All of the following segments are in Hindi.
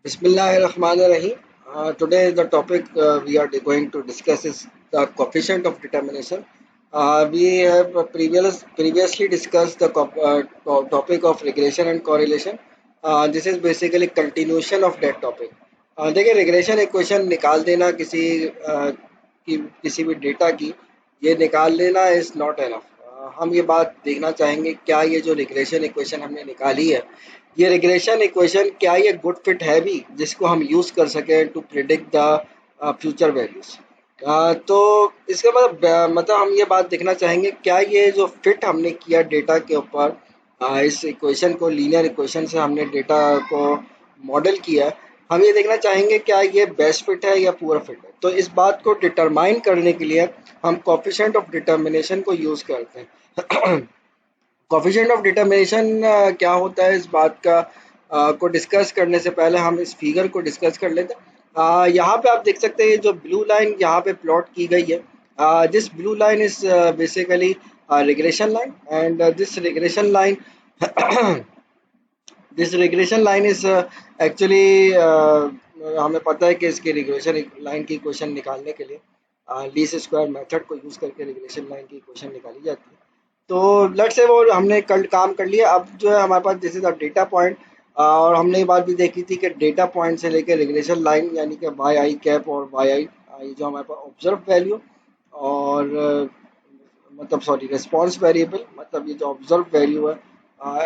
Bismillahirrahmanirrahim. Today the topic we are going to discuss is the coefficient of determination. We have previously discussed the topic of regression and correlation. This is basically continuation of that topic. देखिए regression equation निकाल देना किसी भी डेटा की ये निकाल लेना इज नॉट एनफ। हम ये बात देखना चाहेंगे क्या ये जो रिग्रेशन इक्वेशन हमने निकाली है ये रिग्रेशन इक्वेशन क्या ये गुड फिट है भी जिसको हम यूज कर सकें to predict the future values. तो इसका मतलब हम ये बात देखना चाहेंगे क्या ये जो फिट हमने किया डेटा के ऊपर इस इक्वेशन को लीनियर इक्वेशन से हमने डेटा को मॉडल किया हम ये देखना चाहेंगे क्या ये बेस्ट फिट है या पुअर फिट है। तो इस बात को डिटरमाइन करने के लिए हम कोफिशिएंट ऑफ डिटर्मिनेशन को यूज करते हैं। कोफिशिएंट ऑफ डिटर्मिनेशन क्या होता है इस बात का को डिस्कस करने से पहले हम इस फिगर को डिस्कस कर लेते हैं। यहाँ पे आप देख सकते हैं जो ब्लू लाइन यहाँ पे प्लॉट की गई है this blue line is basically regression line and this regression line is actually हमें पता है कि इसकी रिग्रेशन लाइन की इक्वेशन निकालने के लिए लीस्ट स्क्वायर मेथड को यूज करके रिग्रेशन लाइन की इक्वेशन निकाली जाती है। तो लेट से वो हमने कल काम कर लिया। अब जो है हमारे पास this is a data point और हमने ये बात भी देखी थी कि डेटा पॉइंट से लेकर रिग्रेशन लाइन यानी कि वाई आई कैप और वाई आई ये जो हमारे पास ऑब्जर्व वैल्यू और मतलब सॉरी रिस्पॉन्स वेरिएबल मतलब ये जो ऑब्जर्व वैल्यू है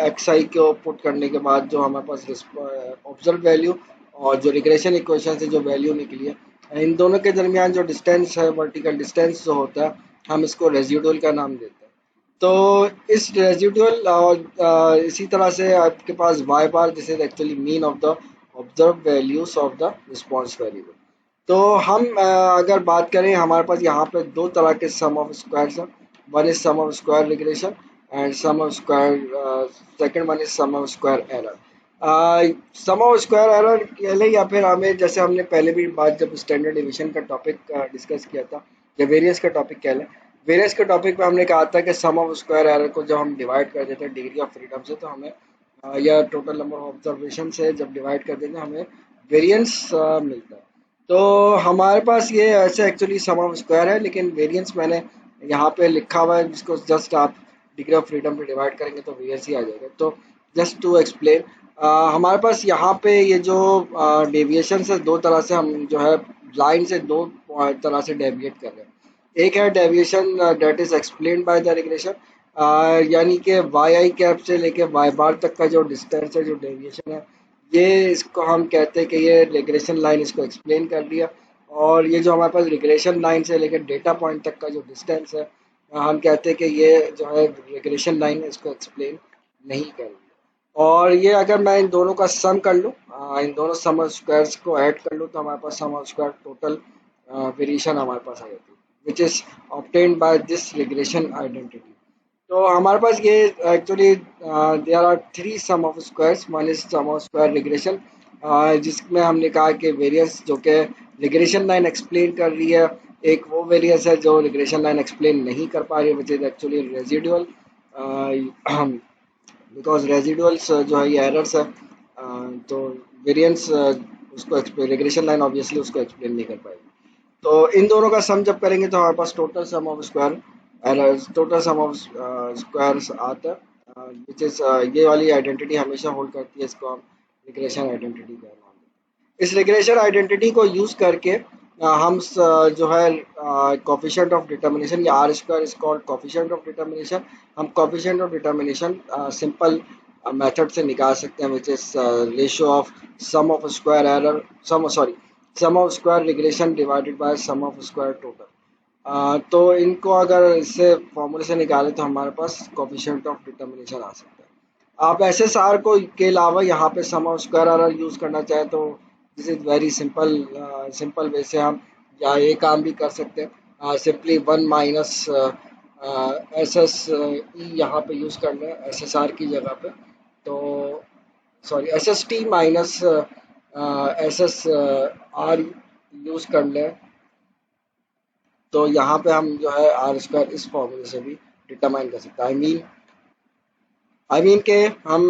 एक्स आई को पुट करने के बाद जो हमारे पास ऑब्जर्व वैल्यू और जो रिग्रेशन इक्वेशन से जो वैल्यू निकली है इन दोनों के दरमियान जो डिस्टेंस है वर्टिकल डिस्टेंस जो होता है हम इसको रेजिडुअल का नाम देते हैं। तो इस रेजिडुअल और इसी तरह से आपके पास Y bar this is actually mean of the observe values of the response variable. तो हम अगर बात करें हमारे पास यहाँ पे दो तरह के सम ऑफ स्क्वायर्स हैं। One is sum of square regression and sum of square second one is sum of square error. Sum of square error कह लें या फिर हमें जैसे हमने पहले भी बात जब स्टैंडर्ड डिवीजन का टॉपिक डिस्कस किया था या वेरियंस का टॉपिक कह लें वेरियंस के टॉपिक पे हमने कहा था कि सम ऑफ स्क्वायर एरर को जब हम डिवाइड कर देते हैं डिग्री ऑफ फ्रीडम से तो हमें या टोटल नंबर ऑफ ऑब्जर्वेशन से जब डिवाइड कर देते हैं हमें वेरियंस मिलता है। तो हमारे पास ये ऐसे एक्चुअली सम ऑफ स्क्वायर है लेकिन वेरियंस मैंने यहाँ पे लिखा हुआ है जिसको जस्ट आप डिग्री ऑफ फ्रीडम पे डिवाइड करेंगे तो वेरियंस ही आ जाएगा। तो जस्ट टू एक्सप्लेन हमारे पास यहाँ पे ये जो डेविएशन है दो तरह से हम जो है लाइन से दो तरह से डेविएट कर रहे हैं। एक है deviation that is explained by the regression यानी कि वाई आई कैप से लेके वाई बार तक का जो डिस्टेंस है जो डेविएशन है ये इसको हम कहते हैं कि ये रिग्रेशन लाइन इसको एक्सप्लेन कर दिया। और ये जो हमारे पास रिग्रेशन लाइन से लेकर डेटा पॉइंट तक का जो डिस्टेंस है हम कहते हैं कि ये जो है रिग्रेशन लाइन इसको एक्सप्लेन नहीं कर रही। और ये अगर मैं इन दोनों का सम कर लूँ इन दोनों सम ऑफ स्क्वायर्स को ऐड कर लूँ तो हमारे पास sum of square total variation हमारे पास आ जाती है which is obtained by this regression identity. तो हमारे पास ये actually there are three sum of squares one is sum of square regression जिसमें हमने कहा कि वेरियंस जो कि रिग्रेशन लाइन एक्सप्लेन कर रही है एक वो वेरियंस है जो रिग्रेशन लाइन एक्सप्लेन नहीं कर पा रही है which is actually residual because residuals जो है ये एरर्स है तो वेरियंस उसको रिग्रेशन लाइन ऑब्वियसली उसको एक्सप्लेन नहीं कर पाएगी। तो इन दोनों का सम जब करेंगे तो हमारे पास total sum of square errors total sum of squares आता है विच इज ये वाली आइडेंटिटी हमेशा होल्ड करती है इसको हम रिग्रेशन आइडेंटिटी का नाम देते हैं। इस रिग्रेशन आइडेंटिटी को यूज करके हम जो है कोफिशिएंट ऑफ डिटर्मिनेशन या R square is called coefficient of determination हम coefficient of determination simple method से निकाल सकते हैं which is ratio of sum of square error sum of square regression divided by sum of square total. तो इनको अगर इससे फॉर्मूले से निकालें तो हमारे पास कोफिशिएंट ऑफ डिटर्मिनेशन आ सकता है। आप एस एस आर को के अलावा यहाँ पे सम ऑफ स्क्वायर एरर यूज़ करना चाहें तो this is very simple way से हम या ये काम भी कर सकते हैं simply one minus S S E यहाँ पे यूज़ कर लें एस एस आर की जगह पे। तो sorry S S T minus S S R use कर लें तो यहाँ पे हम जो है आर स्क्वायर इस फॉर्मूले से भी डिटरमाइन कर सकते हैं। आई मीन आई मीन के हम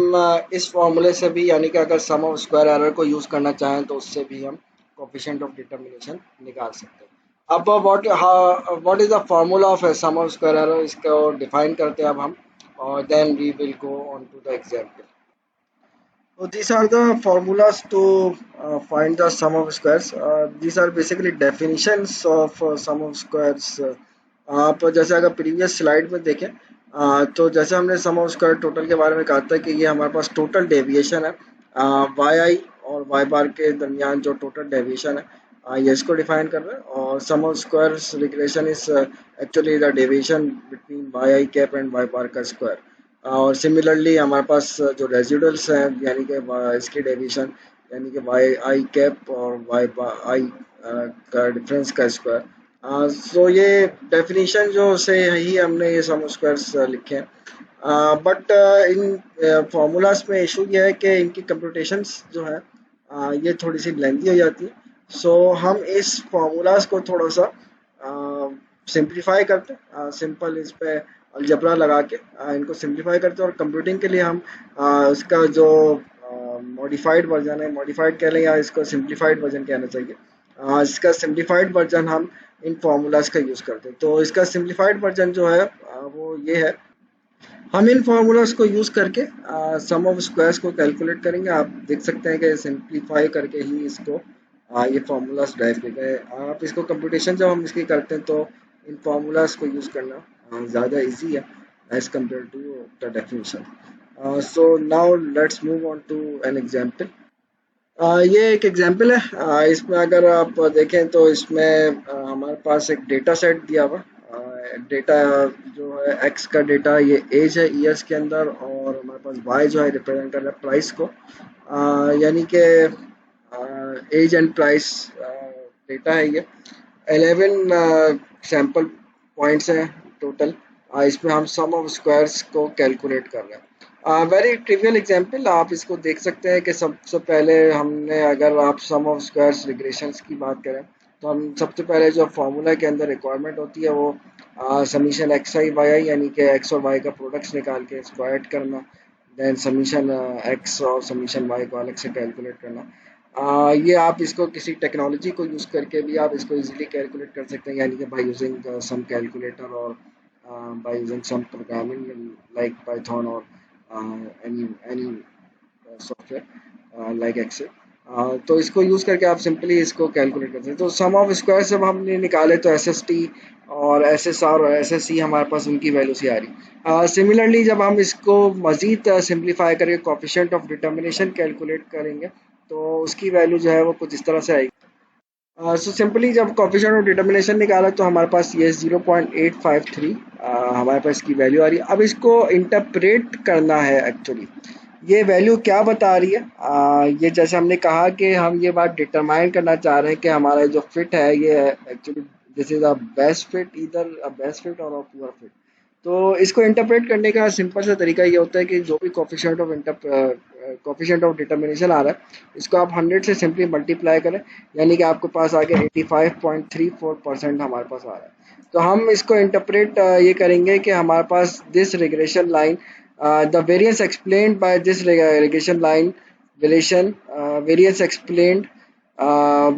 इस फॉर्मूले से भी यानी कि अगर सम ऑफ स्क्वायर एरर को यूज़ करना चाहें तो उससे भी हम कोफिशिएंट ऑफ डिटर्मिनेशन निकाल सकते हैं। अब what is the formula of sum of square error, इसको डिफाइन करते हैं अब हम, और then we will go on to the example. So these are the formulas to find the sum of squares. These are basically definitions of sum of squares. आप जैसे अगर प्रीवियस स्लाइड में देखें तो जैसे हमने सम ऑफ स्क्वायर टोटल के बारे में कहा था कि ये हमारे पास टोटल डेविएशन है वाई आई और वाई बार के दरमियान जो टोटल डेविएशन है ये इसको डिफाइन कर रहा है। और sum of squares relation is actually the deviation between Y I cap and Y bar का स्क्वायर। और सिमिलरली हमारे पास जो रेजिडुअल्स हैं यानी कि इसकी डेविएशन यानी कि वाई आई कैप और वाई आई का डिफरेंस का स्क्वायर। सो ये डेफिनेशन जो से ही हमने ये सम स्क्वायर्स लिखे हैं। बट इन फार्मूलाज में इशू ये है कि इनकी कंप्यूटेशंस जो है ये थोड़ी सी लेंथी हो जाती है। सो हम इस फार्मूलाज को थोड़ा सा सिंप्लीफाई करते हैं, सिंपल इस पे अलजबरा लगा के इनको सिंप्लीफाई करते हैं। और कंप्यूटिंग के लिए हम उसका जो मॉडिफाइड वर्जन है, मॉडिफाइड कह लें या इसको सिंप्लीफाइड वर्जन कहना चाहिए, इसका सिंप्लीफाइड वर्जन हम इन फार्मूलाज का यूज़ करते हैं। तो इसका सिंप्लीफाइड वर्जन जो है वो ये है। हम इन फार्मूलाज को यूज़ करके सम ऑफ स्क्वायर्स को कैलकुलेट करेंगे। आप देख सकते हैं कि सिंप्लीफाई करके ही इसको ये फार्मूलाज ड्राइव किए गए। आप इसको कंप्यूटेशन जब हम इसकी करते हैं तो इन फार्मूलाज को यूज़ करना ज़्यादा इजी है as compared to the definition. So now let's move on to an example. ये एक एग्जाम्पल है। इसमें अगर आप देखें तो इसमें हमारे पास एक डेटा सेट दिया हुआ। डेटा जो है एक्स का डेटा ये एज है ईयर्स के अंदर, और हमारे पास वाई जो है रिप्रेजेंट कर रहा है प्राइस को। यानी कि एज एंड प्राइस डेटा है ये। 11 सैम्पल पॉइंट्स हैं टोटल। इसमें हम सम ऑफ स्क्वायर्स को कैलकुलेट कर रहे हैं। वेरी ट्रिवियल एग्जांपल, आप इसको देख सकते हैं कि सबसे पहले हमने, अगर आप सम ऑफ स्क्वायर्स रिग्रेशंस की बात करें तो हम सबसे पहले जो फार्मूला के अंदर रिक्वायरमेंट होती है वो समीशन एक्स आई वाई आई यानी कि एक्स और वाई का प्रोडक्ट्स निकाल के इसको ऐड करना, देन समीशन एक्स और समीशन वाई को अलग से कैलकुलेट करना। ये आप इसको किसी टेक्नोलॉजी को यूज़ करके भी आप इसको इजीली कैलकुलेट कर सकते हैं, यानी कि बाय यूजिंग सम कैलकुलेटर और by using some programming like Python और एनी सॉफ्टवेयर लाइक एक्सेल। तो इसको यूज़ करके आप सिंपली इसको कैलकुलेट करते हैं। तो सम ऑफ स्क्वायर जब हमने निकाले तो एस एस टी और एस एस आर और एस एस सी हमारे पास उनकी वैल्यू से आ रही। सिमिलरली जब हम इसको मज़ीद सिंप्लीफाई करके कोफिशिएंट ऑफ डिटर्मिनेशन कैलकुलेट करेंगे तो उसकी वैल्यू जो है वो कुछ इस तरह से आएगी। सो सिंपली जब कोफिशिएंट ऑफ डिटर्मिनेशन निकाला तो हमारे पास ये 0.853 हमारे पास इसकी वैल्यू आ रही है। अब इसको इंटरप्रेट करना है एक्चुअली ये वैल्यू क्या बता रही है। ये जैसे हमने कहा कि हम ये बात डिटरमाइन करना चाह रहे हैं कि हमारा जो फिट है ये actually this is a best fit, इधर अ बेस्ट फिट और अ पुअर फिट। तो इसको इंटरप्रेट करने का सिंपल सा तरीका ये होता है कि जो भी कोफिशिएंट ऑफ डिटर्मिनेशन आ रहा है इसको आप 100 से सिंपली मल्टीप्लाई करें, यानी कि आपके पास आगे 85.34% हमारे पास आ रहा है। तो हम इसको इंटरप्रेट ये करेंगे कि हमारे पास this regression line, the variance explained by this regression line variance explained uh,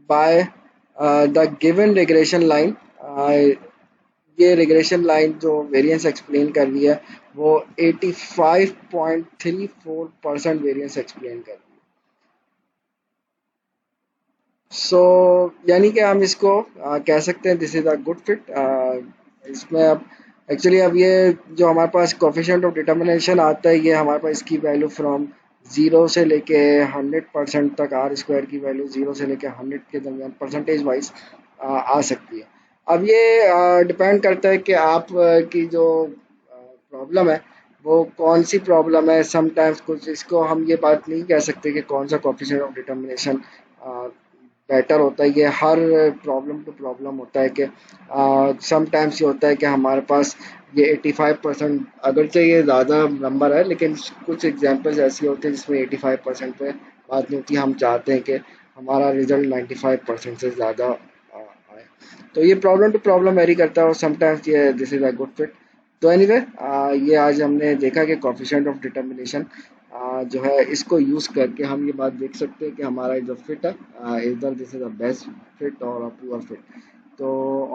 by the given regression line। ये रिग्रेशन लाइन जो वेरिएंस एक्सप्लेन कर रही है वो 85.34% वेरिएंस एक्सप्लेन कर रही है। सो यानी कि हम इसको कह सकते हैं this is a good fit. इसमें अब एक्चुअली अब ये जो हमारे पास कोफिशिएंट ऑफ डिटर्मिनेशन आता है ये हमारे पास इसकी वैल्यू फ्रॉम 0 से लेके 100% तक, आर स्क्वायर की वैल्यू 0 से लेके 100 के दरमियान परसेंटेज वाइज आ सकती है। अब ये डिपेंड करता है कि आप की जो प्रॉब्लम है वो कौन सी प्रॉब्लम है। समटाइम्स कुछ इसको हम ये बात नहीं कह सकते कि कौन सा कोफिशिएंट ऑफ डिटर्मिनेशन बेटर होता है। ये हर प्रॉब्लम टू प्रॉब्लम होता है कि समटाइम्स ये होता है कि हमारे पास ये 85%, अगरचे ये ज़्यादा नंबर है लेकिन कुछ एग्जांपल्स ऐसी होती हैं जिसमें 85% पे बात नहीं होती। हम चाहते हैं कि हमारा रिजल्ट 95% से ज़्यादा आए। तो ये प्रॉब्लम टू प्रॉब्लम वेरी करता है और समटाइम्स ये this is a good fit. तो एनीवे ये आज हमने देखा कि कोफिशिएंट ऑफ डिटर्मिनेशन जो है इसको यूज़ करके हम ये बात देख सकते हैं कि हमारा जो फिट है इधर this is a best fit और अ पुअर फिट। तो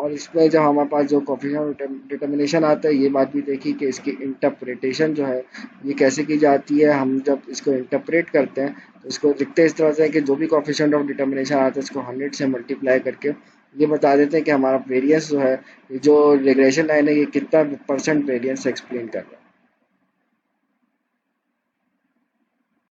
और इसमें जब हमारे पास जो कोफिशिएंट डिटर्मिनेशन आता है ये बात भी देखी कि इसकी इंटरप्रिटेशन जो है ये कैसे की जाती है। हम जब इसको इंटरप्रेट करते हैं तो इसको लिखते इस तरह से है कि जो भी कोफिशिएंट ऑफ डिटर्मिनेशन आता है इसको 100 से मल्टीप्लाई करके ये बता देते हैं कि हमारा वेरिएंस जो है, जो रिग्रेशन लाइन है ये कितना % वेरिएंस एक्सप्लेन कर रहा है।